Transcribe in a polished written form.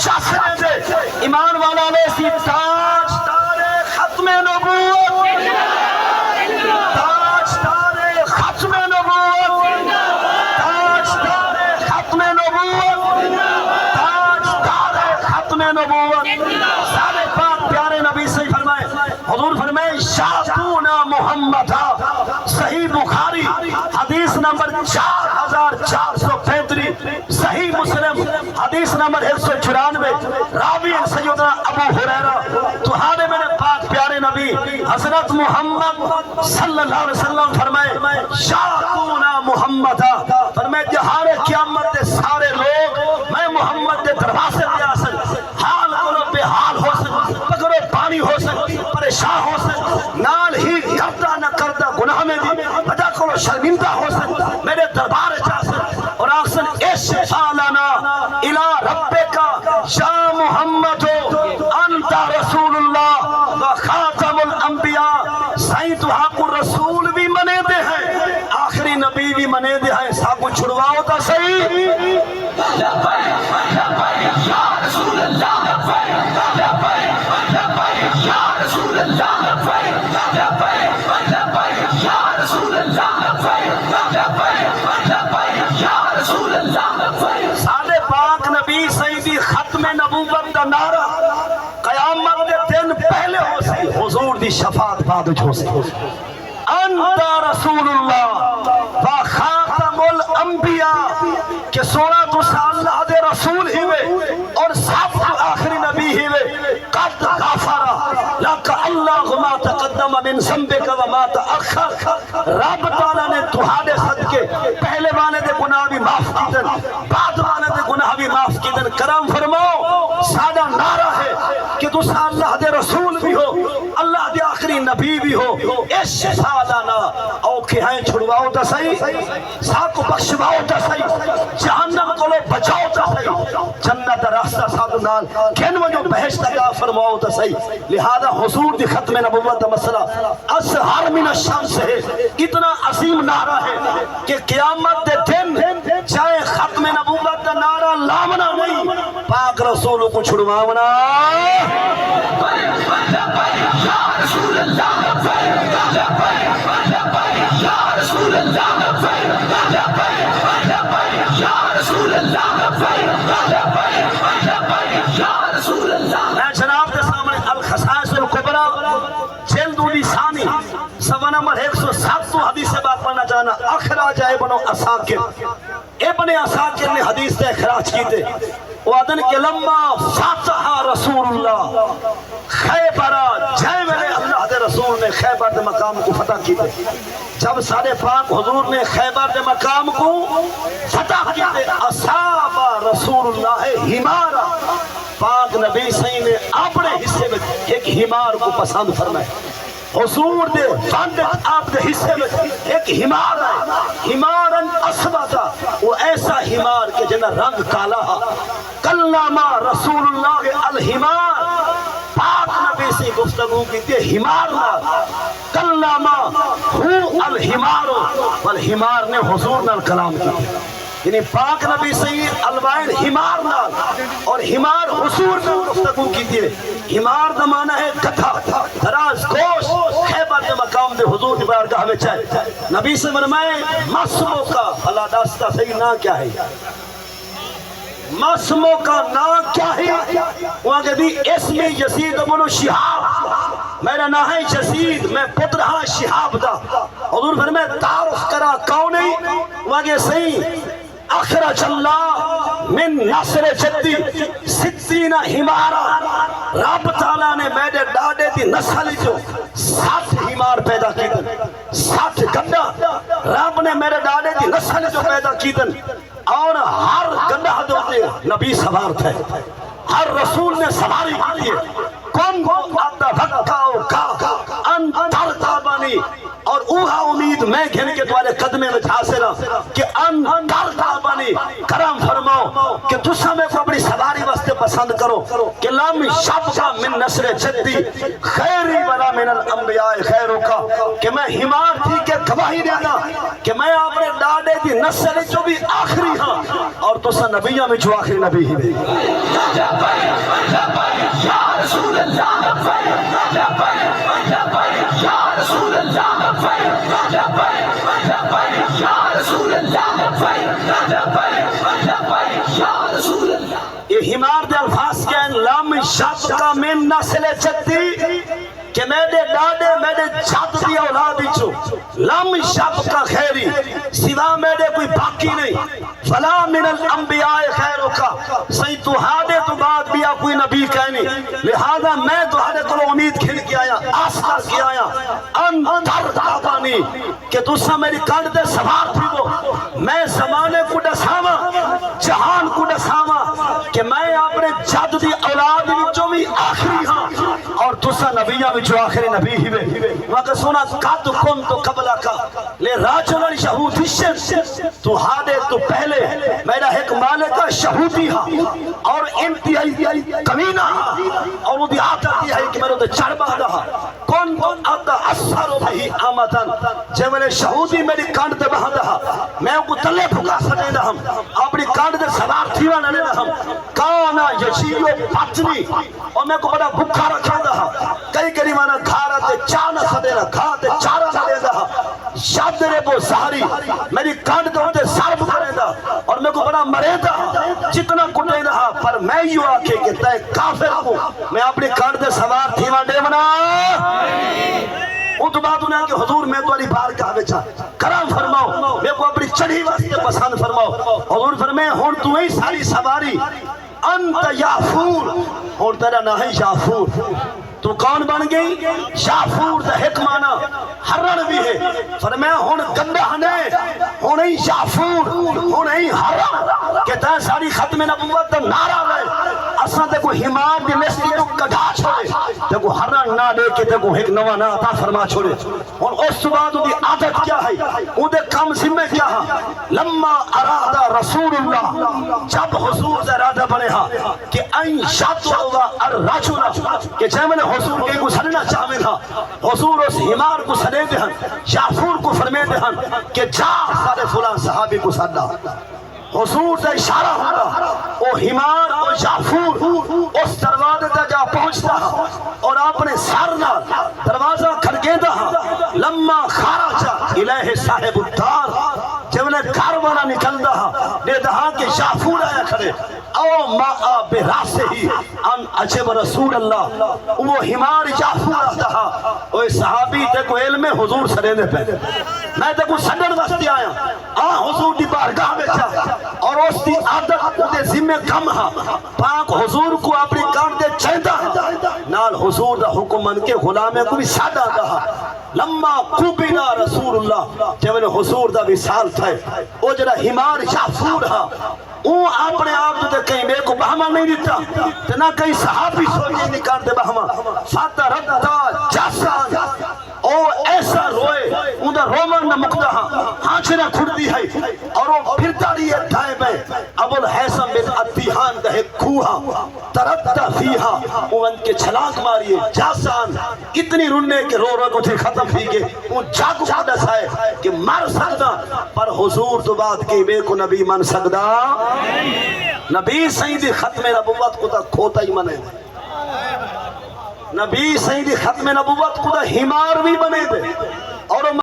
شاخنے دے ایمان والا نے سی تاج تارے ختم نبوت، تاج تارے ختم نبوت، تاج تارے ختم نبوت، تاج تارے ختم نبوت۔ سارے پاک پیارے نبی سے فرمائے، حضور فرمائے شاہدونا محمد، صحیح بخاری حدیث نمبر 4435، صحیح مسلم حدیث نمبر 194، راوی سیدنا ابو ہریرہ۔ تمہارے میرے پاک پیارے نبی حضرت محمد صلی اللہ علیہ وسلم فرمائے شاہدونا محمد، فرمائے جہارے قیامت دے سارے لوگ میں محمد دے دروازے دے آسن، حال کرو بے حال ہو سن، پکڑو پانی ہو سن، پریشان ہو سن، نال ہی کرتا نہ کرتا گناہ میں دی بدا کرو شرمندہ ہو سن، میرے دربار جا سن اور آسن اشفاء لنا الى ربکا یا محمد انت رسول اللہ و خاتم الانبیاء۔ سائیں تو حق الرسول بھی منے دے ہیں، آخری نبی بھی منے دے ہیں، ساکو چھڑواؤ تا صحیح۔ یا رسول اللہ یا رسول اللہ یا رسول اللہ۔ سارے پاک نبی سیدی ختم نبوت دا نعرہ قیامت دے دن پہلے ہو سی، حضور دی شفاعت بعد ہو سی۔ انت رسول اللہ و خاتم الانبیاء، کہ سونا تو اللہ دے رسول ہی وے اور سب تو آخری نبی ہی وے، قد غفر لک اللہ ما تقدم من ذنبک و ما تأخر۔ رب تعالیٰ نے تمہارے صدقے پہلے والے دے گناہ بھی معاف کی دن، بعد والے دے گناہ بھی معاف کی دن۔ کرم فرماؤ، سادہ نعرہ ہے کہ تو اللہ دے رسول بھی ہو، اللہ دے آخری نبی بھی ہو، اشفاء لنا، اوکھے ہیں چھڑواؤ تا صحیح، ساکو بخشواؤ تا صحیح، جہنم کو لو بچاؤ تا صحیح، جنت راستہ سادو نال کھن وجو بہشت کا فرماؤ تا صحیح۔ لہذا حضور دی ختم نبوت دا مسئلہ ازہر من الشمس ہے، اتنا عظیم نعرہ ہے کہ قیامت دے دن چاہے ختم نبوت دا نعرہ لامنا نہیں، پاک رسول کو چھڑواونا۔ یا رسول اللہ یا رسول اللہ یا رسول اللہ۔ میں جناب کے سامنے الخصائص الکبریٰ جلد ثانی صفحہ نمبر 107 حدیث سے بات پڑھنا چاہنا۔ اخراج ابن عساکر، ابن عساکر نے حدیث سے اخراج کی تھے، وعدن کہ لما فاتح رسول اللہ خیبرہ، جائے میرے اللہ دے رسول نے خیبر دے مقام کو فتح کی تھے، جب سارے پاک حضور نے خیبر دے مقام کو فتح کی تھے، اصحاب رسول اللہ ہمارا، پاک نبی صحیح نے اپنے حصے میں ایک ہمار کو پسند فرمائے۔ حضور دے فاندے آپ دے حصے میں ایک ہمار ہے، ہمارن اسودا، وہ ایسا ہمار کہ جنہ رنگ کالا ہے۔ کلما رسول اللہ الہمار، پاک نبی سے گفتگو کی تھی ہمار نال، کلما ہو الہمار، والہمار نے حضور نال کلام کی، یعنی پاک نبی سید الوائن ہمار نال اور ہمار حضور نال گفتگو کی تھی۔ ہمار دا معنی ہے کتھا، دراز گوش، خیبر دے مقام دے حضور دی بارگاہ میں چاہے۔ نبی سے فرمائے مسمو کا اللہ داستہ صحیح نا کیا ہے، مسمو کا نا کیا ہے؟ وہاں کہ دی اسمی یزید بن شہاب، میرا نا ہے یزید، میں پتر ہاں شہاب دا۔ حضور فرمائے تعارف کرا کون ہے؟ وہاں کہ صحیح اخرج اللہ من نصر جدی ستین ہمارا، رب تعالیٰ نے میرے ڈاڈے دی نسل جو 60 ہمار پیدا کی دن، 60 گنڈا رب نے میرے ڈاڈے دی نسل جو پیدا کی دن، اور ہر گنڈا دوتے نبی سوار تھے، ہر رسول نے سواری کی ہے۔ کن آتا بھکاؤ کا انتر تابانی، اور اوہا امید میں گھن کے تمہارے قدمے میں حاصل کہ اندر کا بنی کرم فرماؤ کہ تسا میں کو اپنی سواری واسطے پسند کرو کہ لم شبکا من نسل جدی خیری ولا من الانبیاء خیروں کا کہ میں ہمار تھی کہ گواہی دینا کہ میں اپنے ڈاڈے دی نسل جو بھی آخری ہاں اور تسا نبیہ میں جو آخری نبی ہی بھی یا رسول اللہ یا رسول اللہ یہ ہمار دے الفاظ کیا ہیں لم شبکا من نسل جدی کہ میرے ڈاڈے میرے جد دی اولاد چھو لم شبکا خیری سوا میرے کوئی باقی نہیں فلا من الانبیاء خیروں کا صحیح تو ہادے تو بعد بیا کوئی نبی کہنی لہذا میں تو ہادے کو امید کھل کے آیا آس کر کے آیا اندر دابانی کہ تسا میری کانڈ دے سوار تھی وہ میں زمانے کو ڈساما جہان کو ڈساما کہ میں اپنے جد دی اولاد جو بھی آخری ہاں اور تسا نبیہ بھی جو آخری نبی ہی وے وقت سونا قد کن تو قبلہ کا لے راجلن شہودیشن تو ہادے تو پہلے میرا ایک مالکہ شہودی ہاں اور انتہائی کمینہ ہاں اور وہ دی آتا ہے کہ میرے دے چڑبہ رہا کن تو آتا اثر بہی آمدن جے میں شہودی میری کانڈ دے بہن رہا میں ان کو تلے بھگا سکے نہ ہم اپنی کانڈ دے سوار تھیوہ نہ لینا ہم کانا یشیو پتنی اور میں کو بڑا بھکھا رکھا رہا کئی گریمانہ گھارا تے چانا سدینا گھا تے چارا سدے رہا شاد رے بو سہاری میری کانڈ دے ہوتے سرب کرے دا اور میں کو بڑا مرے دا جتنا کٹے رہا پر میں یوں آکے کہ تے کافر ہوں میں اپنی کانڈ دے سوار تھیوہ دے منا وہ تو بات انہیں کہ حضور میں تو علی بار کہا بیچا کرم فرماؤ میں کو اپنی چڑھی واسطے پسند فرماؤ حضور فرمائے ہون تو ہی ساری سواری انت یافور اور تیرا نہ ہے یافور تو کون بن گئی یافور دا حکمانا ہرن بھی ہے فرمایا ہون گندہ نے ہون ہی یافور ہون ہی ہرن کہ تا ساری ختم نبوت دا نعرہ رہے اساں تے کو ہمام دی لسٹی تو کڑھا چھوڑے تے کو ہرن نہ دے کے تے کو ایک نوا نہ عطا فرما چھوڑے اور اس بعد دی عادت کیا ہے او دے کم ذمہ کیا ہے لما ارادہ رسول اللہ جب حضور دا ارادہ بنے ہاں کہ این شاتوا الرجل کہ جب میں نے حضور کے کو سننا چاہویں تھا حضور اس ہمار کو سنے دے ہن یافور کو فرمے دے ہن کہ جا سارے فلان صحابی کو سنا حضور سے اشارہ ہوگا وہ ہمار اور یافور اس دروازے تک جا پہنچتا اور اپنے سرنا دروازہ کھڑکیتا لما خارجا الہ صاحب الدار جب نے گھر والا نکلتا نے کہا کہ یافور آیا کھڑے او ما براسے ہی ان عجب رسول اللہ وہ ہمار یافور آتا وہ صحابی تے کو علم حضور سنے دے پہ میں تے کو سنن واسطے آیا حضور دی بارگاہ میں چاہ اور اس دی عادت دے ذمہ کم ہاں پاک حضور کو اپنی کان دے چاہتا نال حضور دا حکم من کے غلامے کو بھی سادہ رہا لما قبینا رسول اللہ جب حضور دا وصال تھا وہ جڑا ہمار یافور ہاں وہ اپنے آپ جو کہیں میرے کو بہما نہیں دیتا نہ کہیں صحابی سوچے نکال دے بہما فاتح رکھتا جاسان او ایسا روئے اندھا رومن نہ مکتا ہانچے نہ کھڑتی ہے اور وہ پھرتا رہی ہے دھائے میں ابو الحیثم بن اتیحان کا ایک کوہا ترکتا فیہا وہ ان کے چھلاک ماری ہے جاسان اتنی رننے کے رو رو کو تھے ختم بھی گئے وہ جاگو قدس ہے کہ مر سکتا پر حضور تو بات کی بے کو نبی من سکتا نبی سیدی ختم نبوت کو تا کھوتا ہی منے نبی سیدی ختم نبوت کو تا ہمار بھی بنے دے